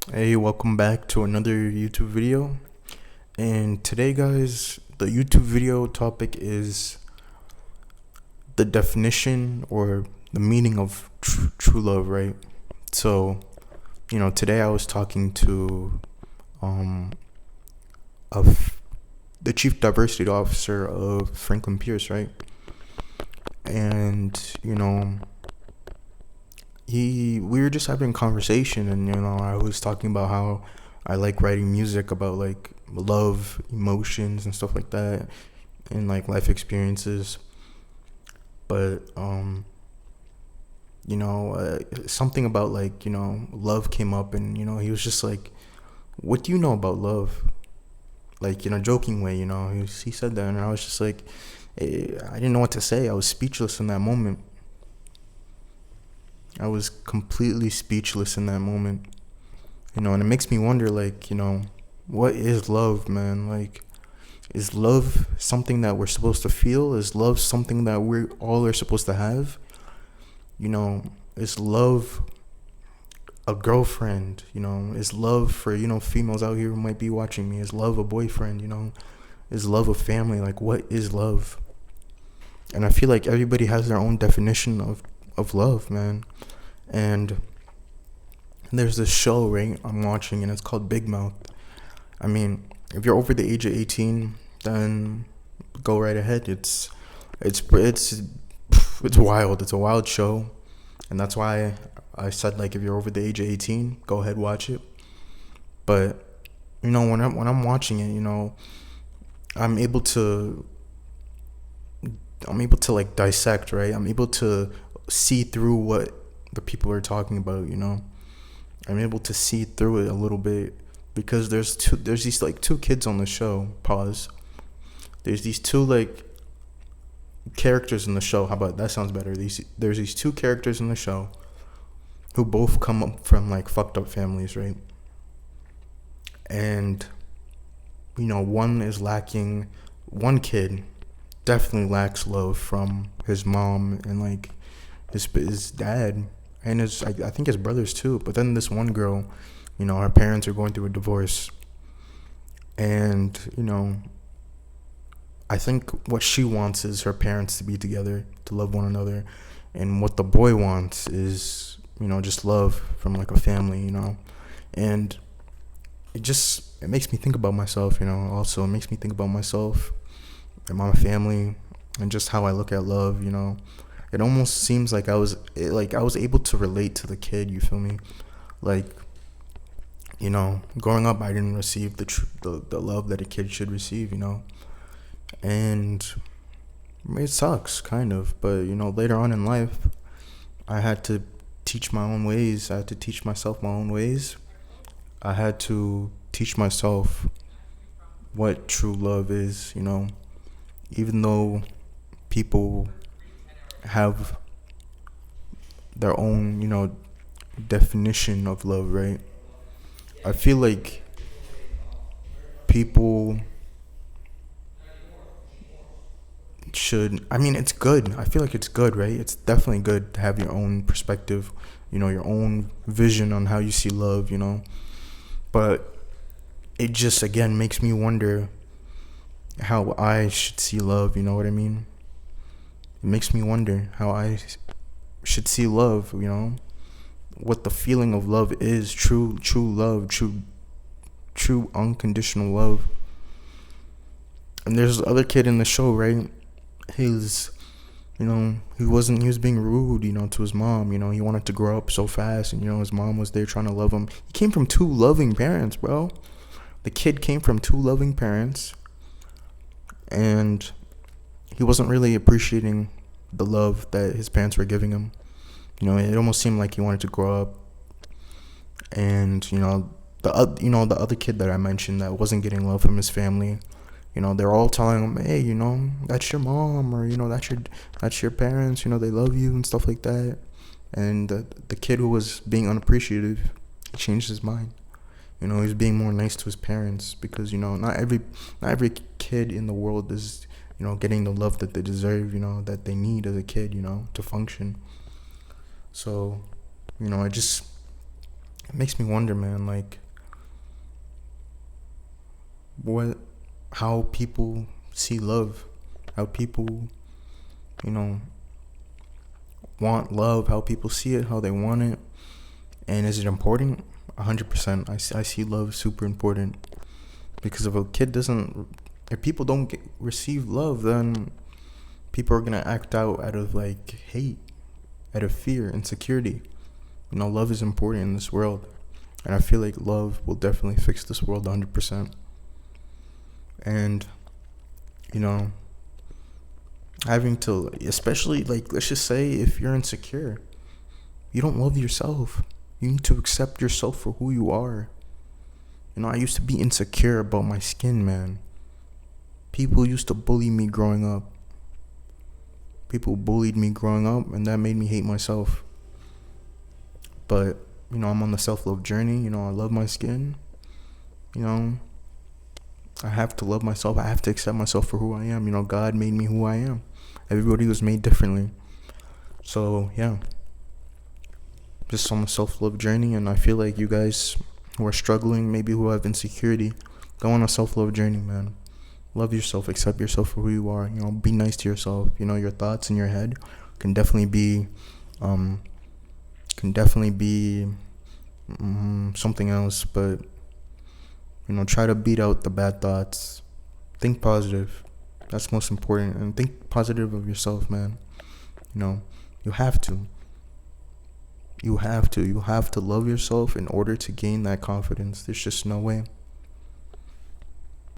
Hey, welcome back to another YouTube video. And today, guys, the YouTube video topic is the definition or the meaning of true love, right? So, today I was talking to um of the chief diversity officer of Franklin Pierce, right? And we were just having a conversation, and I was talking about how I like writing music about like love, emotions, and stuff like that, and like life experiences. But something about like love came up, and he was just like, "What do you know about love?" Like in a joking way, he said that, and I was just like, I didn't know what to say. I was speechless in that moment. I was completely speechless in that moment. And it makes me wonder, like, what is love, man? Like, is love something that we're supposed to feel? Is love something that we all are supposed to have? Is love a girlfriend? Is love for, females out here who might be watching me? Is love a boyfriend? Is love a family? Like, what is love? And I feel like everybody has their own definition of love, man. And there's this show, right, I'm watching, and it's called Big Mouth. I mean, if you're over the age of 18, then go right ahead. It's wild. It's a wild show, and that's why I said, like, if you're over the age of 18, go ahead, watch it. But when I'm watching it, I'm able to I'm able to like dissect, right? I'm able to see through what the people are talking about. I'm able to see through it a little bit because there's these like two kids on the show. Pause. There's these two like characters in the show. How about that? Sounds better. There's these two characters in the show who both come up from like fucked up families, right? And one is lacking. One kid definitely lacks love from his mom and like his dad and I think his brothers too. But then this one girl, her parents are going through a divorce, and I think what she wants is her parents to be together, to love one another, and what the boy wants is just love from like a family. And it makes me think about myself. Also it makes me think about myself and my family and just how I look at love. It almost seems like I was able to relate to the kid. You feel me? Like, growing up, I didn't receive the love that a kid should receive. And it sucks, kind of. But later on in life, I had to teach my own ways. I had to teach myself my own ways. I had to teach myself what true love is. Even though people have their own, definition of love, right? I feel like people should, I mean, it's good. I feel like it's good, right? It's definitely good to have your own perspective, your own vision on how you see love. But it just, again, makes me wonder how I should see love, you know what I mean? It makes me wonder how I should see love. What the feeling of love is, true love, true unconditional love. And there's the other kid in the show, right? He's he was being rude, to his mom. He wanted to grow up so fast, and his mom was there trying to love him. He came from two loving parents, bro. The kid came from two loving parents, and he wasn't really appreciating the love that his parents were giving him. It almost seemed like he wanted to grow up, and the other kid that I mentioned that wasn't getting love from his family. They're all telling him, hey, that's your mom, or that's your parents. They love you and stuff like that. And the kid who was being unappreciative, he changed his mind. He's being more nice to his parents because not every kid in the world is getting the love that they deserve. That they need as a kid. To function. So, it just it makes me wonder, man, like what how people see love, how people, you know, want love, how people see it, how they want it, and is it important? 100%. I see love super important, because if people don't receive love, then people are gonna act out of like hate, out of fear, insecurity. Love is important in this world, and I feel like love will definitely fix this world 100%. And you know, having to, especially like, let's just say if you're insecure, you don't love yourself. You need to accept yourself for who you are. I used to be insecure about my skin, man. People used to bully me growing up. People bullied me growing up, and that made me hate myself. But, I'm on the self-love journey. I love my skin. I have to love myself. I have to accept myself for who I am. God made me who I am. Everybody was made differently. So, yeah. Just on a self-love journey, and I feel like you guys who are struggling, maybe who have insecurity, go on a self-love journey, man. Love yourself, accept yourself for who you are. Be nice to yourself. Your thoughts in your head can definitely be something else, but try to beat out the bad thoughts. Think positive. That's most important. And think positive of yourself, man. You have to. You have to love yourself in order to gain that confidence. There's just no way.